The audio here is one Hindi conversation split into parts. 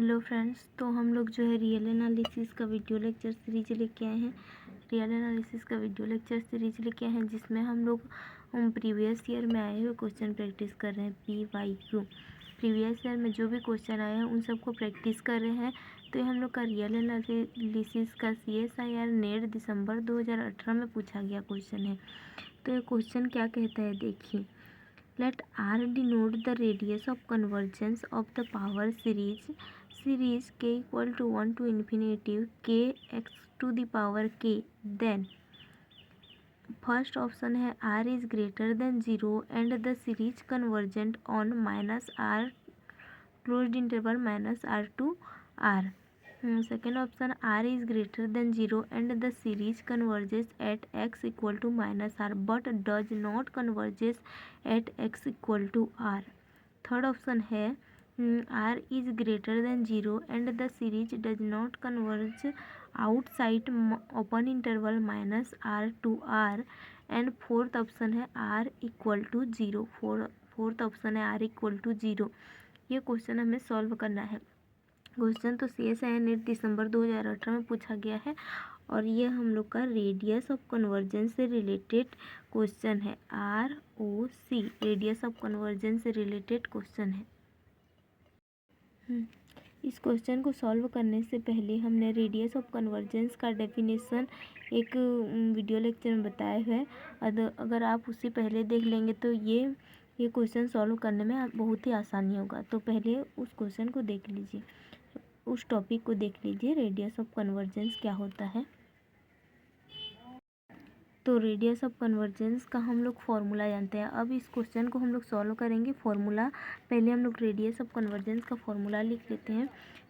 हेलो फ्रेंड्स, तो हम लोग जो है रियल एनालिसिस का वीडियो लेक्चर सीरीज लेके आए हैं। रियल एनालिसिस का वीडियो लेक्चर सीरीज लेके आए हैं जिसमें हम लोग प्रीवियस ईयर में आए हुए क्वेश्चन प्रैक्टिस कर रहे हैं। PYQ प्रीवियस ईयर में जो भी क्वेश्चन आए हैं उन सबको प्रैक्टिस कर रहे हैं। तो ये हम लोग का रियल एनालिसिस का CSIR नेट दिसंबर 2018 में पूछा गया क्वेश्चन है। तो ये क्वेश्चन क्या कहता है देखिए। Let R denote the radius of convergence of the power series k equal to 1 to infinity k x to the power k. Then first option है R is greater than 0 and the series convergent on minus R closed interval minus R to R. Second option R is greater than 0 and the series converges at x equal to minus R but does not converges at x equal to R. Third option है R is greater than 0 and the series does not converge outside open interval minus R to R. And fourth option है R equal to 0. Fourth option है R equal to 0. ये क्वेश्चन हमें सॉल्व करना है। क्वेश्चन तो CSIR नेट दिसंबर 2018 में पूछा गया है और ये हम लोग का रेडियस ऑफ कन्वर्जेंस से रिलेटेड क्वेश्चन है। ROC रेडियस ऑफ कन्वर्जेंस से रिलेटेड क्वेश्चन है। इस क्वेश्चन को सॉल्व करने से पहले हमने रेडियस ऑफ कन्वर्जेंस का डेफिनेशन एक वीडियो लेक्चर में बताया हुआ है। अगर आप उससे पहले देख लेंगे तो ये क्वेश्चन सॉल्व करने में बहुत ही आसानी होगा। तो पहले उस क्वेश्चन को देख लीजिए, उस टॉपिक को देख लीजिए, रेडियस ऑफ कन्वर्जेंस क्या होता है। तो रेडियस ऑफ कन्वर्जेंस का हम लोग फॉर्मूला जानते हैं। अब इस क्वेश्चन को हम लोग सॉल्व करेंगे। फॉर्मूला पहले हम लोग रेडियस ऑफ कन्वर्जेंस का फॉर्मूला लिख लेते हैं।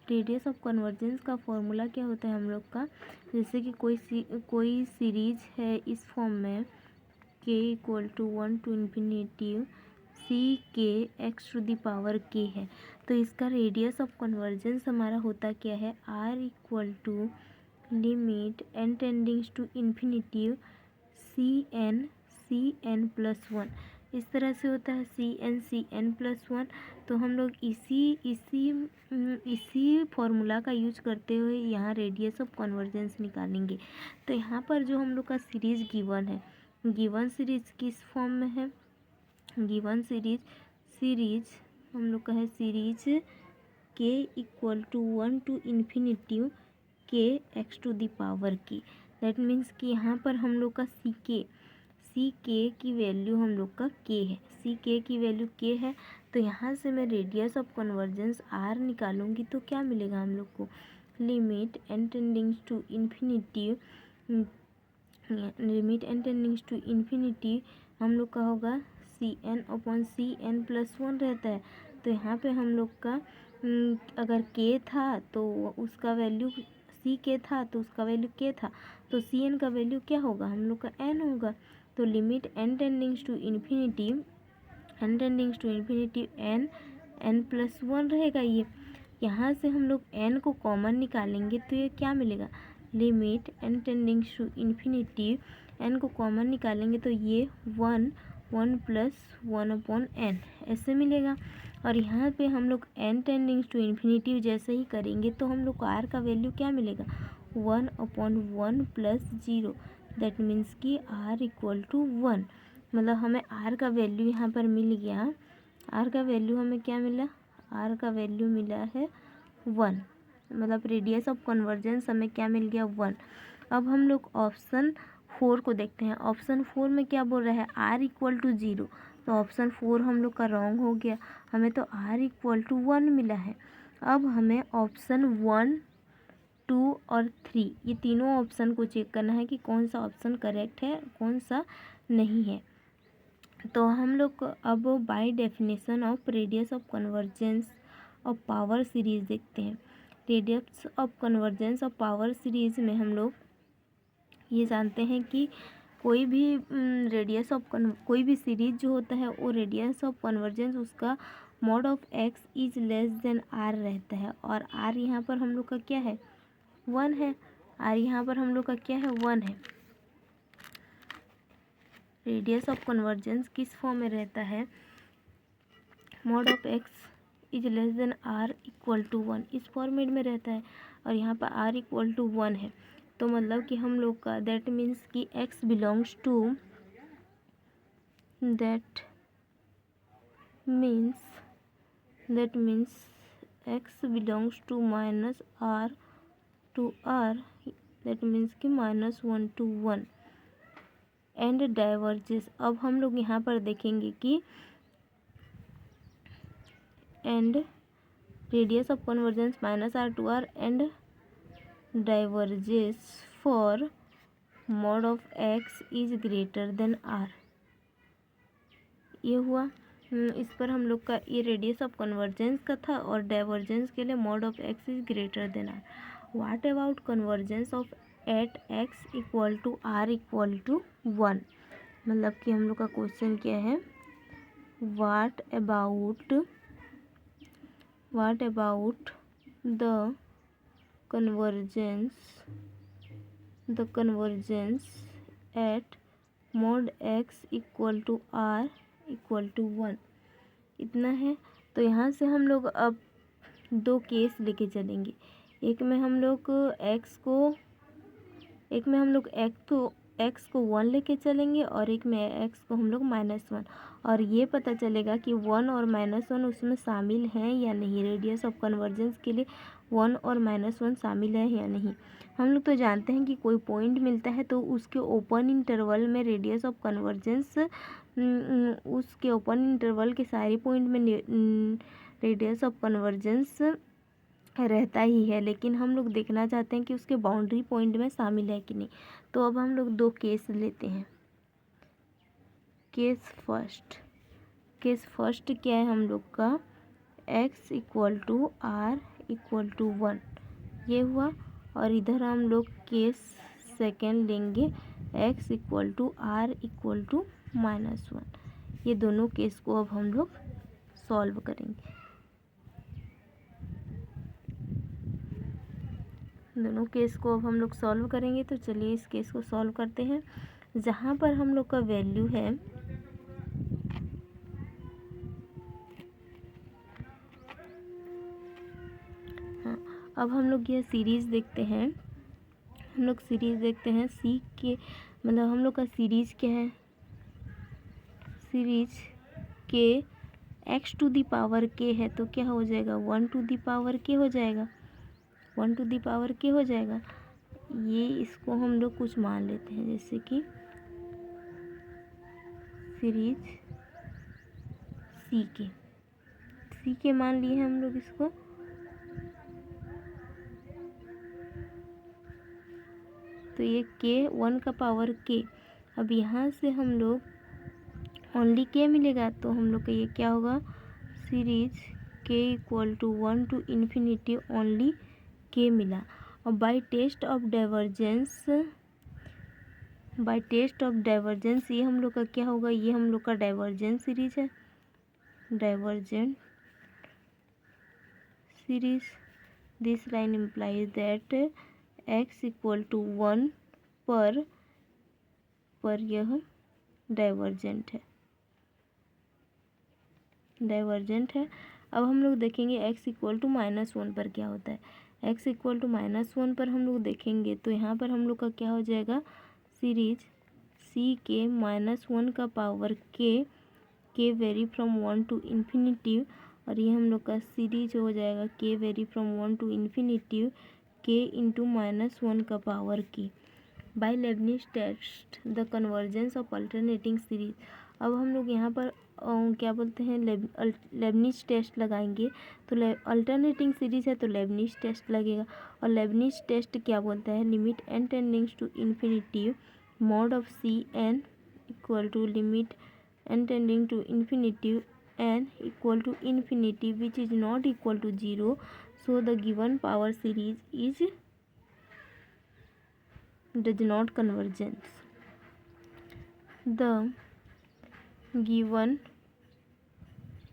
रेडियस ऑफ कन्वर्जेंस का फॉर्मूला क्या होता है हम लोग का, जैसे कि कोई सीरीज है इस फॉर्म में k equal to 1 to infinity C के x to the power k है। तो इसका रेडियस ऑफ कन्वर्जेंस हमारा होता क्या है, r equal to limit n tendings to infinity c n plus 1। इस तरह से होता है सी एन प्लस 1। तो हम लोग इसी फॉर्मूला का यूज करते हुए यहाँ रेडियस ऑफ कन्वर्जेंस निकालेंगे। तो यहाँ पर जो हम लोग का सीरीज गिवन है, गिवन सीरीज किस फॉर्म में है, गिवन सीरीज हम लोग का है series k equal to 1 to infinity k x to the power k। That means कि यहाँ पर हम लोग का सी के की वैल्यू हम लोग का k है, सी के की वैल्यू k है। तो यहाँ से मैं रेडियस ऑफ कन्वर्जेंस r निकालूंगी तो क्या मिलेगा हम लोग को, limit n tendings to infinity हम लोग का होगा सी एन प्लस 1 रहता है। तो यहाँ पे हम लोग का अगर k था तो उसका वैल्यू सी के था तो उसका वैल्यू k था, तो सी एन का वैल्यू क्या होगा हम लोग का n होगा। तो limit n tendings to infinity n plus 1 रहेगा। ये यहाँ से हम लोग n को कॉमन निकालेंगे तो ये क्या मिलेगा, limit n tendings to infinity n को कॉमन निकालेंगे तो ये 1 प्लस 1/n ऐसे मिलेगा। और यहाँ पे हम लोग n टेंडिंग्स टू इन्फिनिटी जैसे ही करेंगे तो हम लोग को r का वैल्यू क्या मिलेगा, 1/1 प्लस 0। दैट मीन्स कि r इक्वल टू 1। मतलब हमें r का वैल्यू यहाँ पर मिल गया। r का वैल्यू हमें क्या मिला, r का वैल्यू मिला है 1। मतलब रेडियस ऑफ कन्वर्जेंस हमें क्या मिल गया, 1। अब हम लोग ऑप्शन 4 को देखते हैं। ऑप्शन 4 में क्या बोल रहा है, r इक्वल टू 0। तो ऑप्शन 4 हम लोग का रॉन्ग हो गया, हमें तो r इक्वल टू 1 मिला है। अब हमें ऑप्शन 1, 2 और 3 ये तीनों ऑप्शन को चेक करना है कि कौन सा ऑप्शन करेक्ट है कौन सा नहीं है। तो हम लोग अब by definition of radius of convergence of power series देखते हैं। Radius of convergence of power series में हम लोग ये जानते हैं कि कोई भी सीरीज जो होता है वो रेडियस ऑफ कन्वर्जेंस उसका mod of x is less than R रहता है। और आर यहाँ पर हम लोग का क्या है, 1 है। आर यहाँ पर हम लोग का क्या है, 1 है। रेडियस ऑफ कन्वर्जेंस किस फॉर्म में रहता है, mod of x is less than R equal to 1, इस फॉर्मेट में रहता है और यहाँ पर आर इक्वल टू 1 है। तो मतलब कि हम लोग का दैट मीन्स कि x belongs to that means x belongs to minus R to R, that means कि -1 to 1 एंड डाइवर्जेस। अब हम लोग यहाँ पर देखेंगे कि and radius of convergence -r to r and diverges for mod of x is greater than r। ये हुआ। इस पर हम लोग का ये रेडियस ऑफ कन्वर्जेंस का था और डाइवर्जेंस के लिए mod of x is greater than r। What about convergence of at x equal to r equal to 1, मतलब कि हम लोग का क्वेश्चन क्या है, what about the convergence at mod x equal to r equal to 1, इतना है। तो यहाँ से हम लोग अब दो केस लेके चलेंगे। एक में हम लोग x को 1 लेके चलेंगे और एक में x को हम लोग -1, और ये पता चलेगा कि 1 और -1 उसमें शामिल हैं या नहीं। रेडियस ऑफ कन्वर्जेंस के लिए 1 और -1 शामिल है या नहीं। हम लोग तो जानते हैं कि कोई पॉइंट मिलता है तो उसके ओपन इंटरवल में रेडियस ऑफ कन्वर्जेंस, उसके ओपन इंटरवल के सारे पॉइंट में रेडियस ऑफ कन्वर्जेंस रहता ही है, लेकिन हम लोग देखना चाहते हैं कि उसके बाउंड्री पॉइंट में शामिल है कि नहीं। तो अब हम लोग दो केस लेते हैं। केस फर्स्ट क्या है हम लोग का, x equal to r equal to 1, ये हुआ। और इधर हम लोग केस सेकेंड लेंगे, x equal to r equal to -1। ये दोनों केस को अब हम लोग सॉल्व करेंगे। तो चलिए इस केस को सॉल्व करते हैं। जहाँ पर हम लोग का वैल्यू है अब हम लोग यह सीरीज़ देखते हैं। सी के मतलब हम लोग का सीरीज़ क्या है, सीरीज के x to the power k है, तो क्या हो जाएगा 1 टू दी पावर k हो जाएगा, 1 टू दी पावर k हो जाएगा। ये इसको हम लोग कुछ मान लेते हैं, जैसे कि सीरीज सी के मान लिए हैं हम लोग इसको। तो ये k 1 का पावर k। अब यहाँ से हम लोग ओनली k मिलेगा, तो हम लोग का ये क्या होगा, series k equal to 1 to infinity only k मिला। और बाय टेस्ट ऑफ डाइवर्जेंस ये हम लोग का क्या होगा, ये हम लोग का डाइवर्जेंस सीरीज है, divergent series. This line implies that x equal to 1 पर यह डाइवर्जेंट है। अब हम लोग देखेंगे x इक्वल टू -1 पर क्या होता है। x इक्वल टू -1 पर हम लोग देखेंगे तो यहाँ पर हम लोग का क्या हो जाएगा, सीरीज c के -1 का power k vary from 1 to infinity, और ये हम लोग का सीरीज हो जाएगा k vary from 1 to infinity k into -1 का power k। By Leibniz test the convergence of alternating series. अब हम लोग यहाँ पर क्या बोलते हैं, लेबनिज टेस्ट लगाएंगे। तो अल्टरनेटिंग सीरीज है तो लेबनिज टेस्ट लगेगा, और लेबनिज टेस्ट क्या बोलता है, limit n tendings to infinity mod of c n equal to limit n tending to infinity n equal to infinity which is not equal to 0, so the given power series is does not convergence. The given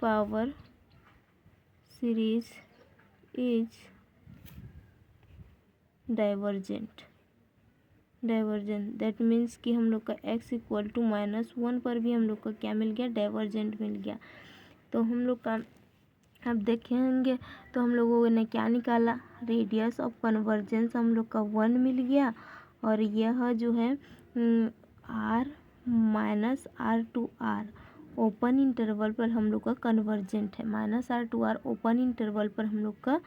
power series is divergent। That means कि हम लोग का x इक्वल टू -1 पर भी हम लोग का क्या मिल गया, डाइवर्जेंट मिल गया। तो हम लोग का अब देखेंगे तो हम लोगों ने क्या निकाला, रेडियस ऑफ कन्वर्जेंस हम लोग का 1 मिल गया, और यह जो है r minus R to R open interval पर हम लोग का कन्वर्जेंट है, minus R to R open interval पर हम लोग का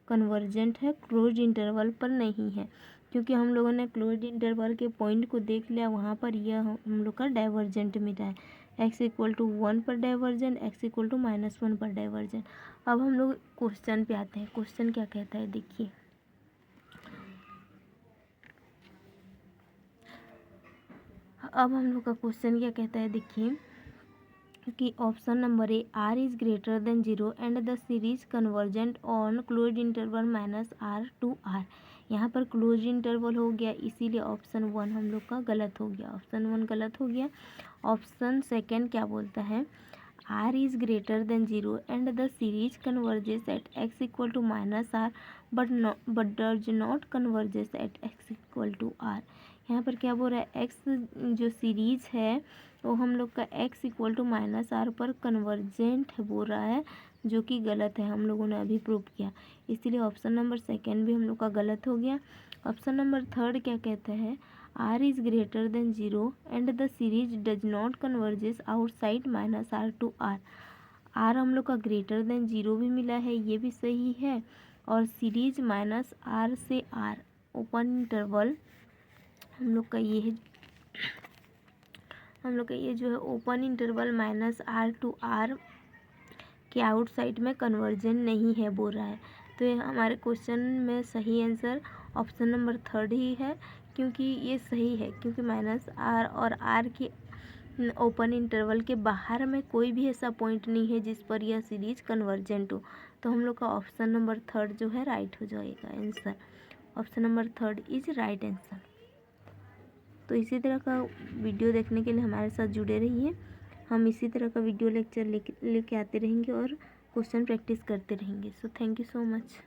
कन्वर्जेंट है, क्लोज इंटरवल पर नहीं है, क्योंकि हम लोगों ने क्लोज इंटरवल के पॉइंट को देख लिया, वहाँ पर यह हम लोग का डाइवर्जेंट मिला है, x=1 पर डाइवर्जेंट, x=-1 पर डाइवर्जेंट। अब हम लोग क्वेश्चन पे आते हैं। क्वेश्चन क्या कहता है देखिए, अब हम लोग का क्वेश्चन क्या कहता है देखिए कि option number A r is greater than 0 and the series convergent on close interval minus R to R. यहाँ पर क्लोज इंटरवल हो गया, इसीलिए ऑप्शन 1 हम लोग का गलत हो गया, ऑप्शन 1 गलत हो गया। ऑप्शन सेकेंड क्या बोलता है, r is greater than 0 and the series converges at x=-r but does not converges at x=r। यहाँ पर क्या बोल रहा है, x जो सीरीज है वो हम लोग का x=-r पर कन्वर्जेंट बोल रहा है, जो कि गलत है, हम लोगों ने अभी प्रूव किया, इसीलिए ऑप्शन नंबर सेकेंड भी हम लोग का गलत हो गया। ऑप्शन नंबर थर्ड क्या कहता है, r is greater than 0 and the series does not converges outside minus R to R. r हम लोग का ग्रेटर देन 0 भी मिला है, ये भी सही है, और सीरीज माइनस r से r ओपन इंटरवल हम लोग का ये है, हम लोग का ये जो है open interval minus R to R के आउटसाइड में कन्वर्जन नहीं है बोल रहा है। तो ये हमारे क्वेश्चन में सही आंसर ऑप्शन नंबर थर्ड ही है, क्योंकि ये सही है, क्योंकि माइनस आर और आर के ओपन इंटरवल के बाहर में कोई भी ऐसा पॉइंट नहीं है जिस पर यह सीरीज कन्वर्जेंट हो। तो हम लोग का ऑप्शन नंबर थर्ड जो है राइट हो जाएगा answer, option number third is right answer. तो इसी तरह का वीडियो देखने के लिए हमारे साथ जुड़े रहिए, हम इसी तरह का वीडियो लेक्चर लेके आते रहेंगे और क्वेश्चन प्रैक्टिस करते रहेंगे। So thank you so much.